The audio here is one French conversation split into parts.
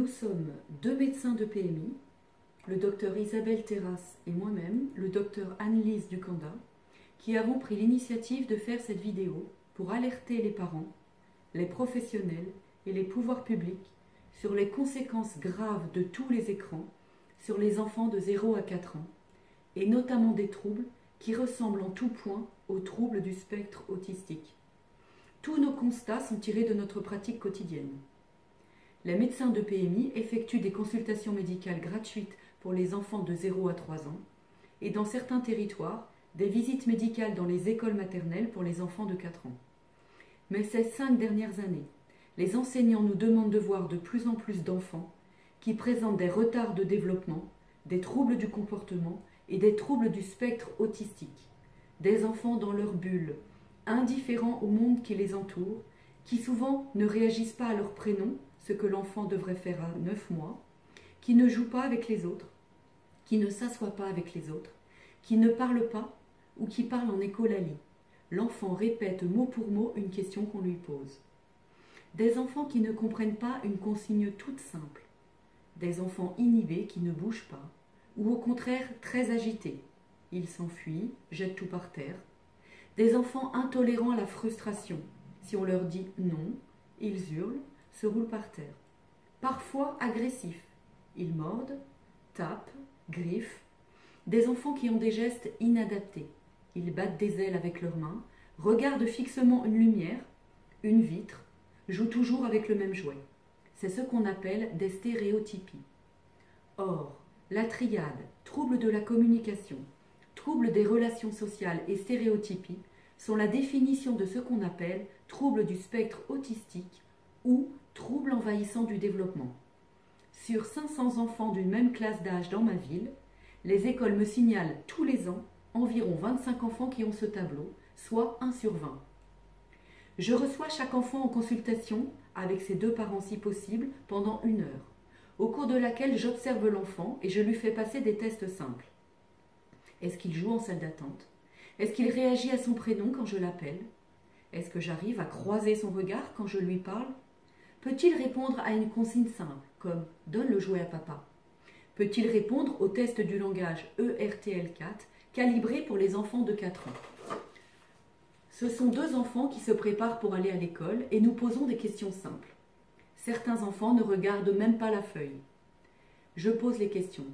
Nous sommes deux médecins de PMI, le docteur Isabelle Terrasse et moi-même, le docteur Anne-Lise Ducanda, qui avons pris l'initiative de faire cette vidéo pour alerter les parents, les professionnels et les pouvoirs publics sur les conséquences graves de tous les écrans sur les enfants de 0 à 4 ans, et notamment des troubles qui ressemblent en tout point aux troubles du spectre autistique. Tous nos constats sont tirés de notre pratique quotidienne. Les médecins de PMI effectuent des consultations médicales gratuites pour les enfants de 0 à 3 ans et dans certains territoires, des visites médicales dans les écoles maternelles pour les enfants de 4 ans. Mais ces 5 dernières années, les enseignants nous demandent de voir de plus en plus d'enfants qui présentent des retards de développement, des troubles du comportement et des troubles du spectre autistique. Des enfants dans leur bulle, indifférents au monde qui les entoure, qui souvent ne réagissent pas à leur prénom, ce que l'enfant devrait faire à 9 mois, qui ne jouent pas avec les autres, qui ne s'assoient pas avec les autres, qui ne parlent pas ou qui parlent en écholalie. L'enfant répète mot pour mot une question qu'on lui pose. Des enfants qui ne comprennent pas une consigne toute simple. Des enfants inhibés qui ne bougent pas, ou au contraire très agités. Ils s'enfuient, jettent tout par terre. Des enfants intolérants à la frustration. Si on leur dit non, ils hurlent, se roulent par terre. Parfois agressifs. Ils mordent, tapent, griffent. Des enfants qui ont des gestes inadaptés. Ils battent des ailes avec leurs mains, regardent fixement une lumière, une vitre, jouent toujours avec le même jouet. C'est ce qu'on appelle des stéréotypies. Or, la triade, troubles de la communication, troubles des relations sociales et stéréotypies sont la définition de ce qu'on appelle troubles du spectre autistique ou troubles envahissants du développement. Sur 500 enfants d'une même classe d'âge dans ma ville, les écoles me signalent tous les ans environ 25 enfants qui ont ce tableau, soit 1 sur 20. Je reçois chaque enfant en consultation, avec ses 2 parents si possible, pendant 1 heure, au cours de laquelle j'observe l'enfant et je lui fais passer des tests simples. Est-ce qu'il joue en salle d'attente? Est-ce qu'il réagit à son prénom quand je l'appelle? Est-ce que j'arrive à croiser son regard quand je lui parle? Peut-il répondre à une consigne simple, comme « donne le jouet à papa » ? Peut-il répondre au test du langage ERTL4, calibré pour les enfants de 4 ans? Ce sont 2 enfants qui se préparent pour aller à l'école et nous posons des questions simples. Certains enfants ne regardent même pas la feuille. Je pose les questions.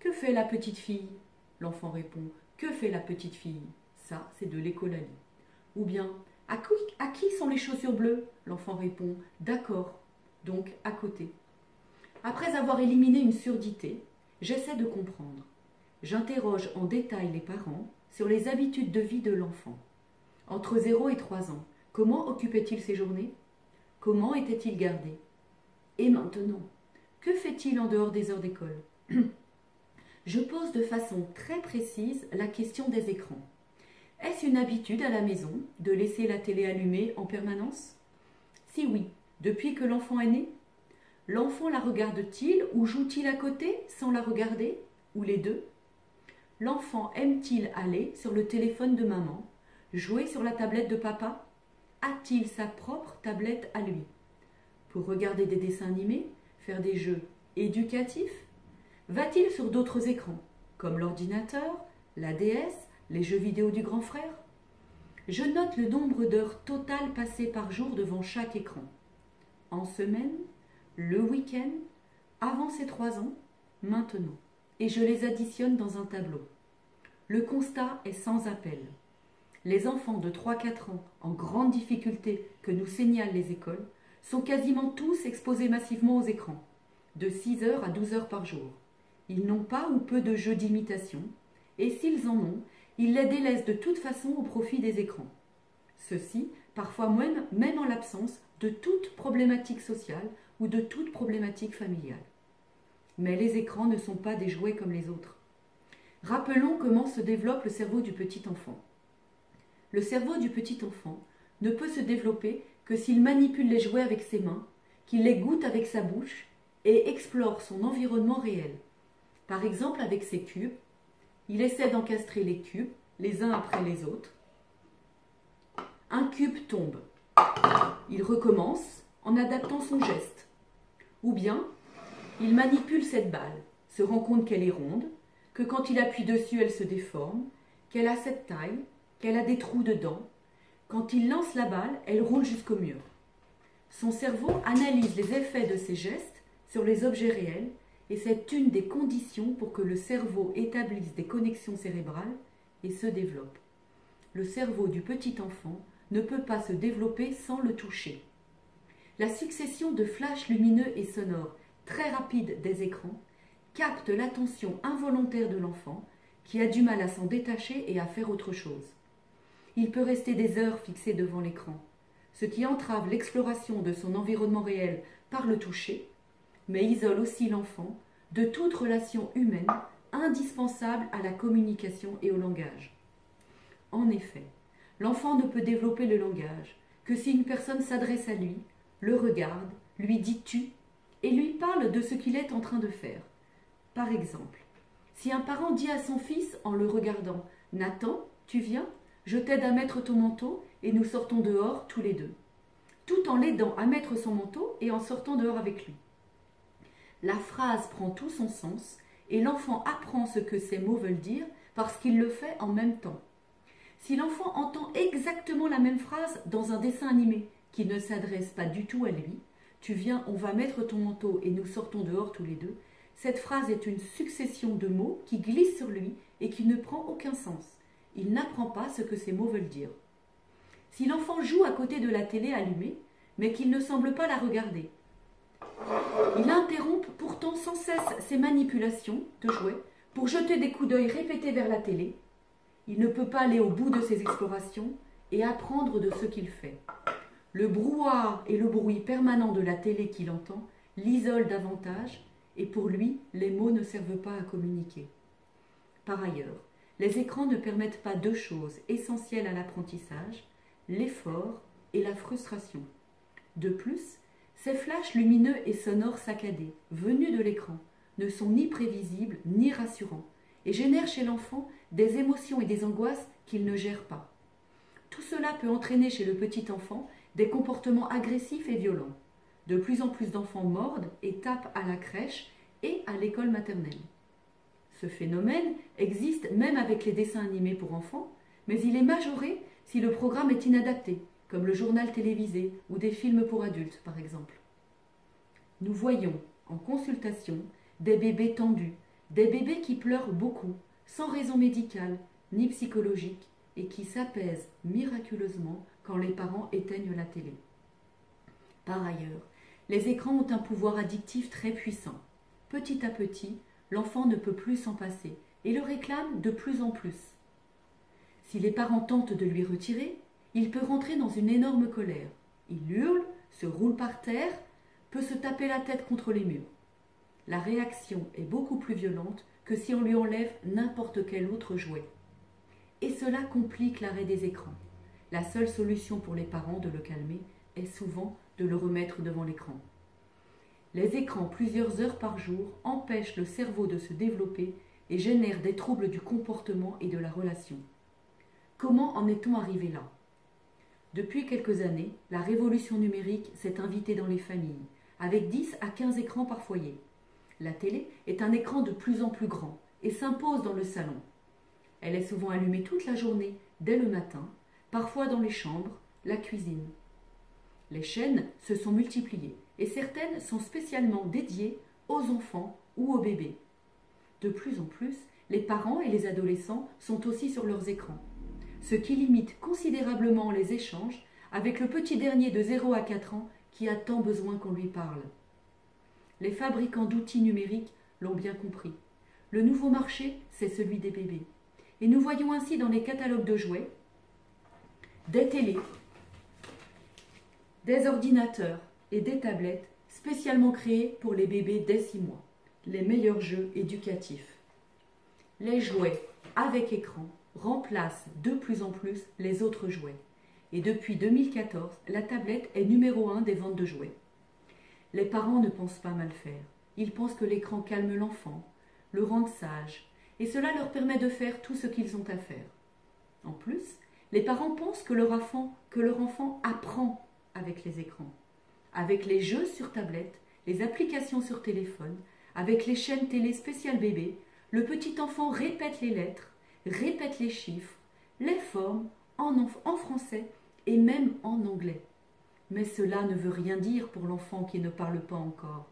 Que fait la petite fille? L'enfant répond. Que fait la petite fille? Ça, c'est de l'écholalie. Ou bien, à qui sont les chaussures bleues? L'enfant répond. D'accord, donc à côté. Après avoir éliminé une surdité, j'essaie de comprendre. J'interroge en détail les parents sur les habitudes de vie de l'enfant. Entre 0 et 3 ans, comment occupait-il ses journées? Comment était-il gardé? Et maintenant, que fait-il en dehors des heures d'école? Je pose de façon très précise la question des écrans. Est-ce une habitude à la maison de laisser la télé allumée en permanence? Si oui, depuis que l'enfant est né? L'enfant la regarde-t-il ou joue-t-il à côté sans la regarder? Ou les deux? L'enfant aime-t-il aller sur le téléphone de maman, jouer sur la tablette de papa? A-t-il sa propre tablette à lui? Pour regarder des dessins animés, faire des jeux éducatifs? Va-t-il sur d'autres écrans, comme l'ordinateur, la DS, les jeux vidéo du grand frère? Je note le nombre d'heures totales passées par jour devant chaque écran. En semaine, le week-end, avant ses 3 ans, maintenant. Et je les additionne dans un tableau. Le constat est sans appel. Les enfants de 3-4 ans en grande difficulté que nous signalent les écoles sont quasiment tous exposés massivement aux écrans, de 6 heures à 12 heures par jour. Ils n'ont pas ou peu de jeux d'imitation, et s'ils en ont, ils les délaissent de toute façon au profit des écrans. Ceci, parfois même en l'absence de toute problématique sociale ou de toute problématique familiale. Mais les écrans ne sont pas des jouets comme les autres. Rappelons comment se développe le cerveau du petit enfant. Le cerveau du petit enfant ne peut se développer que s'il manipule les jouets avec ses mains, qu'il les goûte avec sa bouche et explore son environnement réel. Par exemple avec ses cubes, il essaie d'encastrer les cubes les uns après les autres. Un cube tombe. Il recommence en adaptant son geste. Ou bien, Il manipule cette balle, se rend compte qu'elle est ronde, que quand il appuie dessus, elle se déforme, qu'elle a cette taille, qu'elle a des trous dedans. Quand il lance la balle, elle roule jusqu'au mur. Son cerveau analyse les effets de ses gestes sur les objets réels et c'est une des conditions pour que le cerveau établisse des connexions cérébrales et se développe. Le cerveau du petit enfant ne peut pas se développer sans le toucher. La succession de flashs lumineux et sonores très rapides des écrans capte l'attention involontaire de l'enfant qui a du mal à s'en détacher et à faire autre chose. Il peut rester des heures fixé devant l'écran, ce qui entrave l'exploration de son environnement réel par le toucher, mais isole aussi l'enfant de toute relation humaine indispensable à la communication et au langage. En effet, l'enfant ne peut développer le langage que si une personne s'adresse à lui, le regarde, lui dit « tu » et lui parle de ce qu'il est en train de faire. Par exemple, si un parent dit à son fils en le regardant « Nathan, tu viens ? Je t'aide à mettre ton manteau et nous sortons dehors tous les deux », tout en l'aidant à mettre son manteau et en sortant dehors avec lui. La phrase prend tout son sens et l'enfant apprend ce que ces mots veulent dire parce qu'il le fait en même temps. Si l'enfant entend exactement la même phrase dans un dessin animé qui ne s'adresse pas du tout à lui, « Tu viens, on va mettre ton manteau et nous sortons dehors tous les deux », cette phrase est une succession de mots qui glissent sur lui et qui ne prend aucun sens. Il n'apprend pas ce que ces mots veulent dire. Si l'enfant joue à côté de la télé allumée, mais qu'il ne semble pas la regarder, il interrompt pourtant sans cesse ses manipulations de jouets pour jeter des coups d'œil répétés vers la télé. Il ne peut pas aller au bout de ses explorations et apprendre de ce qu'il fait. Le brouhaha et le bruit permanent de la télé qu'il entend l'isolent davantage et pour lui, les mots ne servent pas à communiquer. Par ailleurs, les écrans ne permettent pas deux choses essentielles à l'apprentissage, l'effort et la frustration. De plus, ces flashs lumineux et sonores saccadés, venus de l'écran, ne sont ni prévisibles ni rassurants et génèrent chez l'enfant des émotions et des angoisses qu'il ne gère pas. Tout cela peut entraîner chez le petit enfant des comportements agressifs et violents. De plus en plus d'enfants mordent et tapent à la crèche et à l'école maternelle. Ce phénomène existe même avec les dessins animés pour enfants, mais il est majoré si le programme est inadapté, comme le journal télévisé ou des films pour adultes par exemple. Nous voyons en consultation des bébés tendus, des bébés qui pleurent beaucoup, sans raison médicale ni psychologique, et qui s'apaisent miraculeusement quand les parents éteignent la télé. Par ailleurs, les écrans ont un pouvoir addictif très puissant. Petit à petit, l'enfant ne peut plus s'en passer et le réclame de plus en plus. Si les parents tentent de lui retirer, il peut rentrer dans une énorme colère. Il hurle, se roule par terre, peut se taper la tête contre les murs. La réaction est beaucoup plus violente que si on lui enlève n'importe quel autre jouet. Et cela complique l'arrêt des écrans. La seule solution pour les parents de le calmer est souvent de le remettre devant l'écran. Les écrans plusieurs heures par jour empêchent le cerveau de se développer et génèrent des troubles du comportement et de la relation. Comment en est-on arrivé là ? Depuis quelques années, la révolution numérique s'est invitée dans les familles, avec 10 à 15 écrans par foyer. La télé est un écran de plus en plus grand et s'impose dans le salon. Elle est souvent allumée toute la journée, dès le matin, parfois dans les chambres, la cuisine. Les chaînes se sont multipliées et certaines sont spécialement dédiées aux enfants ou aux bébés. De plus en plus, les parents et les adolescents sont aussi sur leurs écrans, ce qui limite considérablement les échanges avec le petit dernier de 0 à 4 ans qui a tant besoin qu'on lui parle. Les fabricants d'outils numériques l'ont bien compris. Le nouveau marché, c'est celui des bébés. Et nous voyons ainsi dans les catalogues de jouets des télés, des ordinateurs et des tablettes spécialement créés pour les bébés dès 6 mois, les meilleurs jeux éducatifs. Les jouets avec écran remplacent de plus en plus les autres jouets. Et depuis 2014, la tablette est numéro 1 des ventes de jouets. Les parents ne pensent pas mal faire. Ils pensent que l'écran calme l'enfant, le rend sage, et cela leur permet de faire tout ce qu'ils ont à faire. En plus, les parents pensent que leur enfant apprend avec les écrans. Avec les jeux sur tablette, les applications sur téléphone, avec les chaînes télé spéciales bébé, le petit enfant répète les lettres, répète les chiffres, les formes en français et même en anglais. Mais cela ne veut rien dire pour l'enfant qui ne parle pas encore.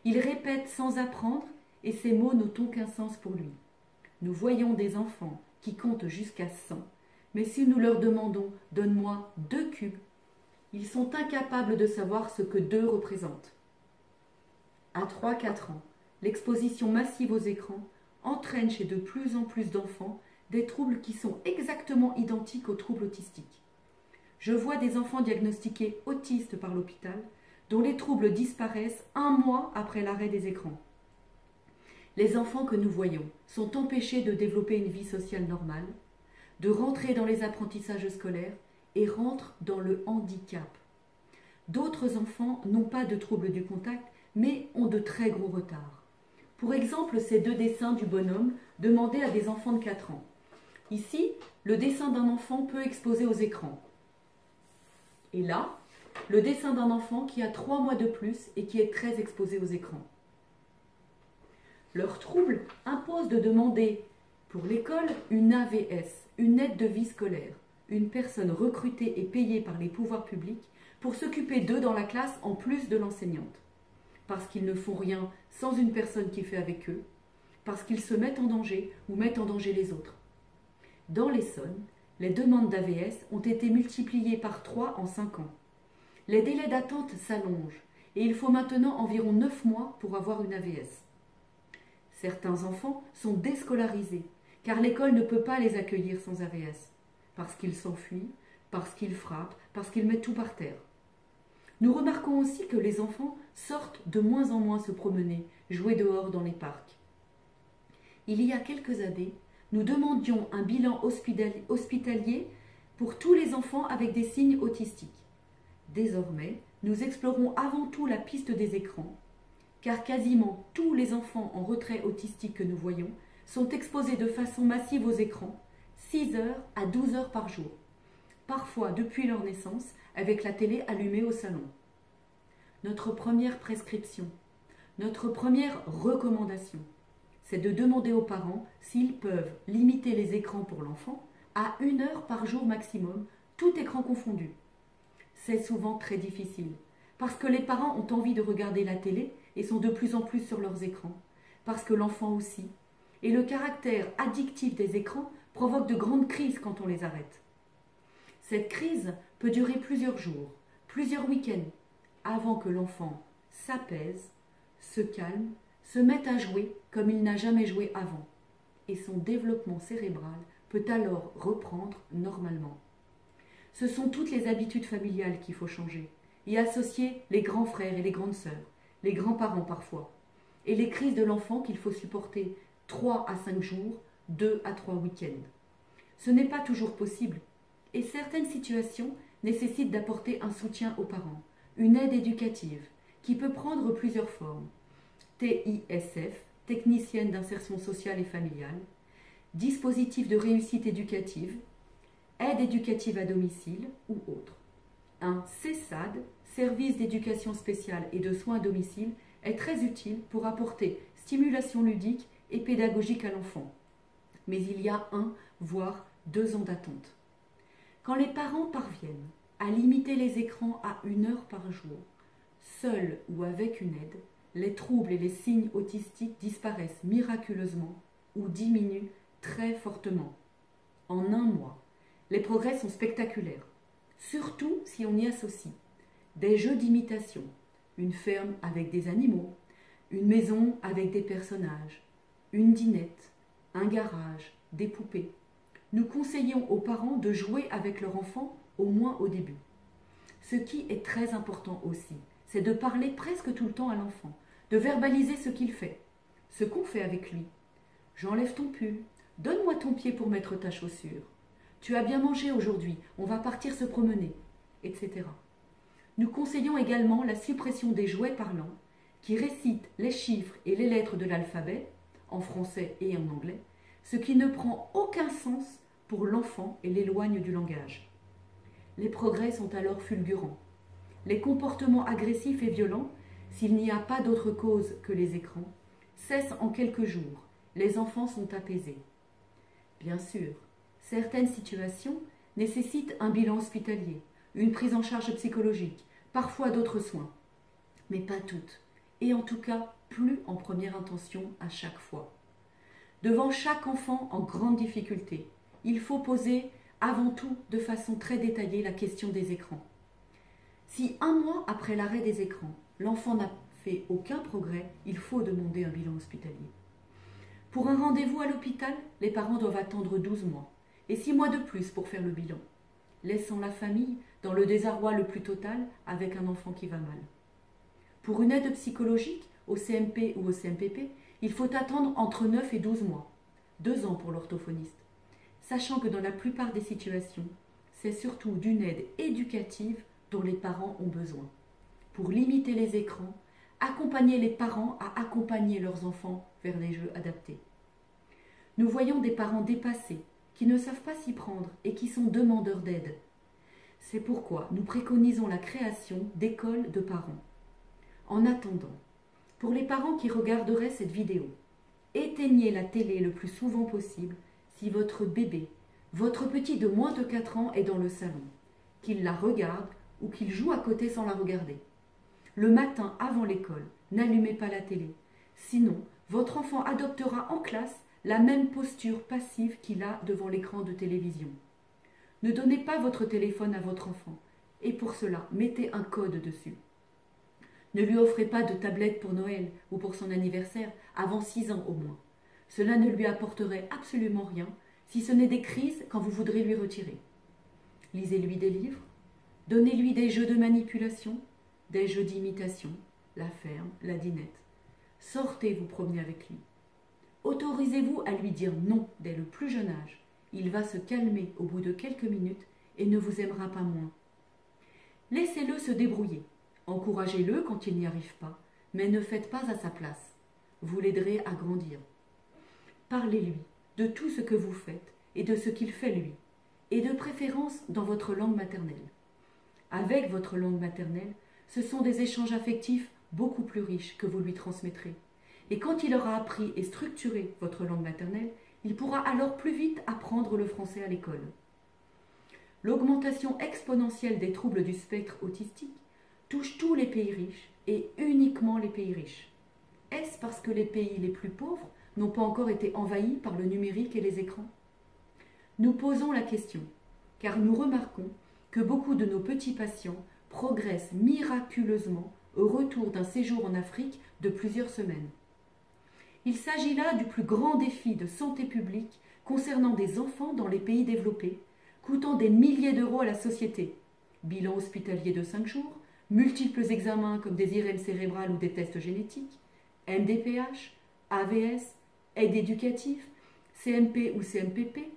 Il répète sans apprendre et ces mots n'ont aucun sens pour lui. Nous voyons des enfants qui comptent jusqu'à 100, mais si nous leur demandons « donne-moi 2 cubes », ils sont incapables de savoir ce que 2 représente. À 3-4 ans, l'exposition massive aux écrans entraîne chez de plus en plus d'enfants des troubles qui sont exactement identiques aux troubles autistiques. Je vois des enfants diagnostiqués autistes par l'hôpital, dont les troubles disparaissent 1 mois après l'arrêt des écrans. Les enfants que nous voyons sont empêchés de développer une vie sociale normale, de rentrer dans les apprentissages scolaires et rentrent dans le handicap. D'autres enfants n'ont pas de troubles du contact, mais ont de très gros retards. Pour exemple, ces 2 dessins du bonhomme demandés à des enfants de 4 ans. Ici, le dessin d'un enfant peu exposé aux écrans. Et là, le dessin d'un enfant qui a 3 mois de plus et qui est très exposé aux écrans. Leur trouble impose de demander pour l'école une AVS, une aide de vie scolaire, une personne recrutée et payée par les pouvoirs publics pour s'occuper d'eux dans la classe en plus de l'enseignante. Parce qu'ils ne font rien sans une personne qui fait avec eux, parce qu'ils se mettent en danger ou mettent en danger les autres. Dans l'Essonne, les demandes d'AVS ont été multipliées par 3 en 5 ans. Les délais d'attente s'allongent et il faut maintenant environ 9 mois pour avoir une AVS. Certains enfants sont déscolarisés car l'école ne peut pas les accueillir sans AVS, parce qu'ils s'enfuient, parce qu'ils frappent, parce qu'ils mettent tout par terre. Nous remarquons aussi que les enfants sortent de moins en moins se promener, jouer dehors dans les parcs. Il y a quelques années, nous demandions un bilan hospitalier pour tous les enfants avec des signes autistiques. Désormais, nous explorons avant tout la piste des écrans, car quasiment tous les enfants en retrait autistique que nous voyons sont exposés de façon massive aux écrans, 6 heures à 12 heures par jour, parfois depuis leur naissance, avec la télé allumée au salon. Notre première prescription, notre première recommandation, c'est de demander aux parents s'ils peuvent limiter les écrans pour l'enfant à 1 heure par jour maximum, tout écran confondu. C'est souvent très difficile, parce que les parents ont envie de regarder la télé et sont de plus en plus sur leurs écrans, parce que l'enfant aussi. Et le caractère addictif des écrans provoque de grandes crises quand on les arrête. Cette crise peut durer plusieurs jours, plusieurs week-ends, avant que l'enfant s'apaise, se calme, se mette à jouer comme il n'a jamais joué avant. Et son développement cérébral peut alors reprendre normalement. Ce sont toutes les habitudes familiales qu'il faut changer, y associer les grands frères et les grandes sœurs, les grands-parents parfois, et les crises de l'enfant qu'il faut supporter 3 à 5 jours, 2 à 3 week-ends. Ce n'est pas toujours possible, et certaines situations nécessitent d'apporter un soutien aux parents, une aide éducative, qui peut prendre plusieurs formes. TISF, technicienne d'insertion sociale et familiale, dispositif de réussite éducative, aide éducative à domicile ou autre. Un CESAD, service d'éducation spéciale et de soins à domicile, est très utile pour apporter stimulation ludique et pédagogique à l'enfant. Mais il y a 1, voire 2 ans d'attente. Quand les parents parviennent à limiter les écrans à 1 heure par jour, seuls ou avec une aide, les troubles et les signes autistiques disparaissent miraculeusement ou diminuent très fortement. En 1 mois, les progrès sont spectaculaires, surtout si on y associe des jeux d'imitation, une ferme avec des animaux, une maison avec des personnages, une dinette, un garage, des poupées. Nous conseillons aux parents de jouer avec leur enfant au moins au début. Ce qui est très important aussi, c'est de parler presque tout le temps à l'enfant, de verbaliser ce qu'il fait, ce qu'on fait avec lui. J'enlève ton pull, donne-moi ton pied pour mettre ta chaussure. Tu as bien mangé aujourd'hui, on va partir se promener, etc. Nous conseillons également la suppression des jouets parlants qui récitent les chiffres et les lettres de l'alphabet, en français et en anglais, ce qui ne prend aucun sens pour l'enfant et l'éloigne du langage. Les progrès sont alors fulgurants. Les comportements agressifs et violents, s'il n'y a pas d'autre cause que les écrans, cesse en quelques jours. Les enfants sont apaisés. Bien sûr, certaines situations nécessitent un bilan hospitalier, une prise en charge psychologique, parfois d'autres soins. Mais pas toutes, et en tout cas plus en première intention à chaque fois. Devant chaque enfant en grande difficulté, il faut poser avant tout de façon très détaillée la question des écrans. Si un mois après l'arrêt des écrans, l'enfant n'a fait aucun progrès, il faut demander un bilan hospitalier. Pour un rendez-vous à l'hôpital, les parents doivent attendre 12 mois et 6 mois de plus pour faire le bilan, laissant la famille dans le désarroi le plus total avec un enfant qui va mal. Pour une aide psychologique, au CMP ou au CMPP, il faut attendre entre 9 et 12 mois, 2 ans pour l'orthophoniste, sachant que dans la plupart des situations, c'est surtout d'une aide éducative dont les parents ont besoin. Pour limiter les écrans, accompagner les parents à accompagner leurs enfants vers des jeux adaptés. Nous voyons des parents dépassés, qui ne savent pas s'y prendre et qui sont demandeurs d'aide. C'est pourquoi nous préconisons la création d'écoles de parents. En attendant, pour les parents qui regarderaient cette vidéo, éteignez la télé le plus souvent possible si votre bébé, votre petit de moins de 4 ans est dans le salon, qu'il la regarde ou qu'il joue à côté sans la regarder. Le matin avant l'école, n'allumez pas la télé, sinon votre enfant adoptera en classe la même posture passive qu'il a devant l'écran de télévision. Ne donnez pas votre téléphone à votre enfant, et pour cela, mettez un code dessus. Ne lui offrez pas de tablette pour Noël ou pour son anniversaire avant 6 ans au moins. Cela ne lui apporterait absolument rien, si ce n'est des crises quand vous voudrez lui retirer. Lisez-lui des livres, donnez-lui des jeux de manipulation, des jeux d'imitation, la ferme, la dinette. Sortez vous promener avec lui. Autorisez-vous à lui dire non dès le plus jeune âge. Il va se calmer au bout de quelques minutes et ne vous aimera pas moins. Laissez-le se débrouiller. Encouragez-le quand il n'y arrive pas, mais ne faites pas à sa place. Vous l'aiderez à grandir. Parlez-lui de tout ce que vous faites et de ce qu'il fait lui, et de préférence dans votre langue maternelle. Avec votre langue maternelle, ce sont des échanges affectifs beaucoup plus riches que vous lui transmettrez. Et quand il aura appris et structuré votre langue maternelle, il pourra alors plus vite apprendre le français à l'école. L'augmentation exponentielle des troubles du spectre autistique touche tous les pays riches et uniquement les pays riches. Est-ce parce que les pays les plus pauvres n'ont pas encore été envahis par le numérique et les écrans? Nous posons la question, car nous remarquons que beaucoup de nos petits patients progressent miraculeusement au retour d'un séjour en Afrique de plusieurs semaines. Il s'agit là du plus grand défi de santé publique concernant des enfants dans les pays développés, coûtant des milliers d'euros à la société. Bilan hospitalier de 5 jours, multiples examens comme des IRM cérébrales ou des tests génétiques, MDPH, AVS, aide éducative, CMP ou CMPP,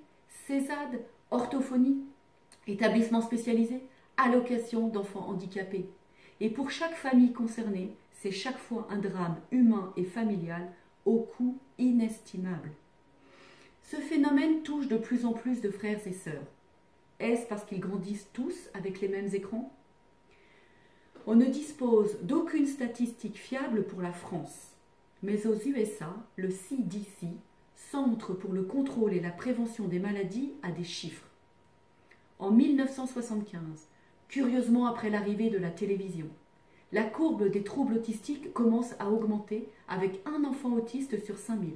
CESAD, orthophonie, établissement spécialisé, allocation d'enfants handicapés. Et pour chaque famille concernée, c'est chaque fois un drame humain et familial au coût inestimable. Ce phénomène touche de plus en plus de frères et sœurs. Est-ce parce qu'ils grandissent tous avec les mêmes écrans? On ne dispose d'aucune statistique fiable pour la France. Mais aux USA, le CDC, Centre pour le contrôle et la prévention des maladies, a des chiffres. En 1975, curieusement après l'arrivée de la télévision, la courbe des troubles autistiques commence à augmenter avec un enfant autiste sur 5000.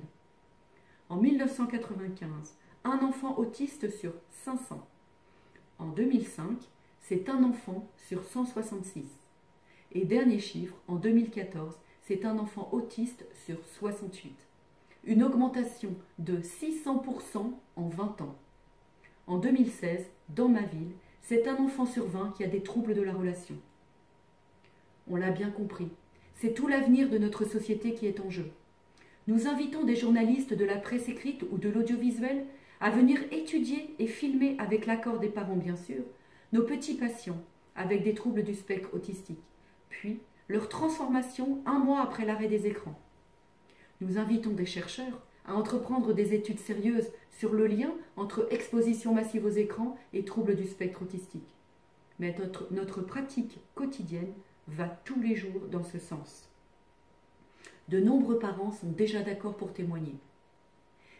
En 1995, un enfant autiste sur 500. En 2005, c'est un enfant sur 166. Et dernier chiffre, en 2014, c'est un enfant autiste sur 68. Une augmentation de 600% en 20 ans. En 2016, dans ma ville, c'est un enfant sur 20 qui a des troubles de la relation. On l'a bien compris, c'est tout l'avenir de notre société qui est en jeu. Nous invitons des journalistes de la presse écrite ou de l'audiovisuel à venir étudier et filmer, avec l'accord des parents bien sûr, nos petits patients avec des troubles du spectre autistique, puis leur transformation un mois après l'arrêt des écrans. Nous invitons des chercheurs à entreprendre des études sérieuses sur le lien entre exposition massive aux écrans et troubles du spectre autistique. Mais notre pratique quotidienne va tous les jours dans ce sens. De nombreux parents sont déjà d'accord pour témoigner.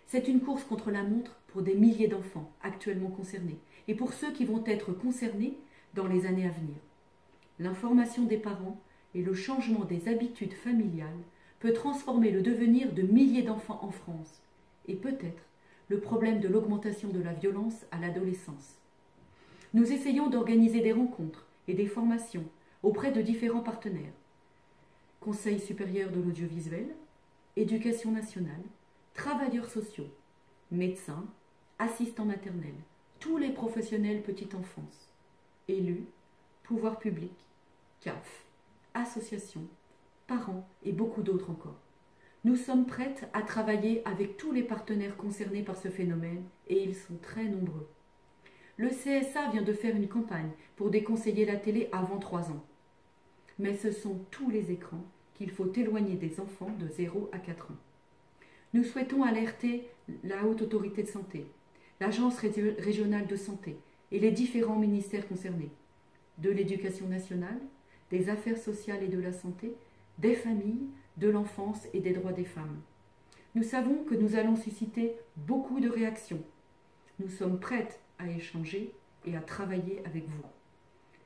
C'est une course contre la montre pour des milliers d'enfants actuellement concernés et pour ceux qui vont être concernés dans les années à venir. L'information des parents et le changement des habitudes familiales peut transformer le devenir de milliers d'enfants en France et peut-être le problème de l'augmentation de la violence à l'adolescence. Nous essayons d'organiser des rencontres et des formations auprès de différents partenaires. Conseil supérieur de l'audiovisuel, Éducation nationale, travailleurs sociaux, médecins, assistants maternels, tous les professionnels petite enfance, élus, pouvoirs publics, CAF, associations, parents et beaucoup d'autres encore. Nous sommes prêtes à travailler avec tous les partenaires concernés par ce phénomène et ils sont très nombreux. Le CSA vient de faire une campagne pour déconseiller la télé avant 3 ans. Mais ce sont tous les écrans qu'il faut éloigner des enfants de 0 à 4 ans. Nous souhaitons alerter la Haute Autorité de Santé, l'Agence régionale de santé et les différents ministères concernés, de l'Éducation nationale, des Affaires sociales et de la santé, des familles, de l'enfance et des droits des femmes. Nous savons que nous allons susciter beaucoup de réactions. Nous sommes prêtes à échanger et à travailler avec vous.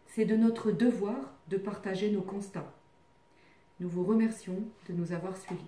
C'est de notre devoir de partager nos constats. Nous vous remercions de nous avoir suivis.